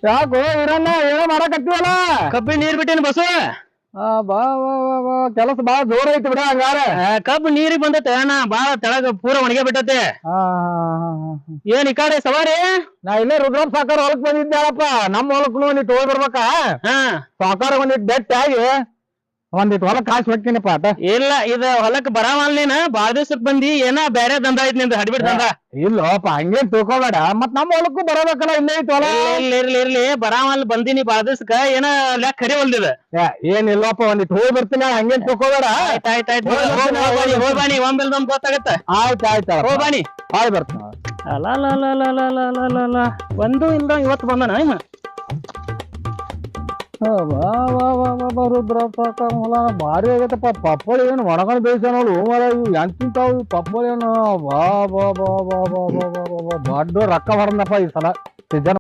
ಯಾಕೋ ಇರಣ್ಣ ಏನೋ ಮಾಡಕತ್ತೀವಲ್ಲ. ಕಬ್ಬಿ ನೀರ್ ಬಿಟ್ಟೇನಿ ಬಸವ. ಬಾ ಕೆಲಸ ಬಾಳ ಜೋರ್ ಐತಿ ಬಿಡ ಹಂಗಾರ. ಕಬ್ಬು ನೀರಿಗೆ ಬಂದೈತೆ ಅಣ್ಣ, ಬಾಳ ತೆಳಗ ಪೂರ ಒಣಗೆ ಬಿಟ್ಟತೆ. ಏನ್ ಈ ಕಡೆ ಸವಾರಿ? ನಾ ಇಲ್ಲೇ ರುದ್ರಪ್ಪ ಸಾಕಾರ ಹೊಲಕ್ ಬಂದಿದ್ದಾಳಪ್ಪ. ನಮ್ಮ ಹೊಲಕ್ನು ನೀ ಹೋಗಿ ಬರ್ಬೇಕಾ? ಸಾಕಾರ ಒಂದಿಟ್ ಬೆಟ್ಟ ಆಗಿ ಒಂದಿಟ್ ಹೊಲಕ್ ಕಾಸು ಹೊಕ್ಕಿನಪ್ಪ ಆಟ. ಇಲ್ಲ ಇದ ಹೊಲಕ್ ಬರಾವಲ್ ನೀನ್, ಬಾಳ ದಿವ್ಸಕ್ ಬಂದಿ. ಏನ ಬ್ಯಾರೆ ದಂಧ ಐತಿ ನಿಂದ, ಹಡ್ಬಿಡ್ ದಂಧ. ಇಲ್ಲಪ್ಪ ಹಂಗೇನ್ ತಿಳ್ಕೊಬೇಡ, ಮತ್ ನಮ್ಮ ಹೊಲಕ್ಕೂ ಬರಬೇಕಲ್ಲ, ಇಲ್ಲೇ ಐತಿ ಹೊಲ. ಇರ್ಲಿ ಬರಾವಲ್ ಬಂದಿನಿ ಬಾಳ ದಿವ್ಸಕ್ಕ, ಏನ ಲೆಕ್ಕ ಕರಿ ಹೊಲ್ದಿದ. ಏನಿಲ್ಲಪ್ಪ ಒಂದಿಟ್ ಹೋಗಿ ಬರ್ತೀನಿ, ಹಂಗೇನ್ ತಿಳ್ಕೊಬೇಡ. ಆಯ್ತಾಯ್ತು ಹೋಗ್ಬಾನಿ, ಒಮ್ಮೆಲ್ ನಮ್ಗೆ ಗೊತ್ತಾಗತ್ತ. ಆಯ್ತಾಯ್ತ ಹೋಗ್ಬಾನಿ, ಹಾಯ್ ಬರ್ತೀನಿ. ಅಲ್ಲ ಒಂದು ಇಲ್ದ ಇವತ್ತು ಬಂದನ ಇನ್ನ. ರುದ್ರಪ್ಪ ಹೊಲ ಭಾರಿ ಆಗೈತಪ್ಪ. ಪಪ್ಪಳಿ ಏನು ಒಣಗೊಂಡು ಬೇಯಿಸ ನೋಡು ಮರ, ಇವು ಎಂತಿಂತಾವು ಪಪ್ಪಳಿ ಏನು. ಬಾ ಬಾ ಬಾ ಬಾ ಬಾ ಬಾ ಬಾ ಬಾ ದೊಡ್ಡ ರೊಕ್ಕ ಹೊರನಪ್ಪ ಈ ಸಲ ಸೀಸನ್.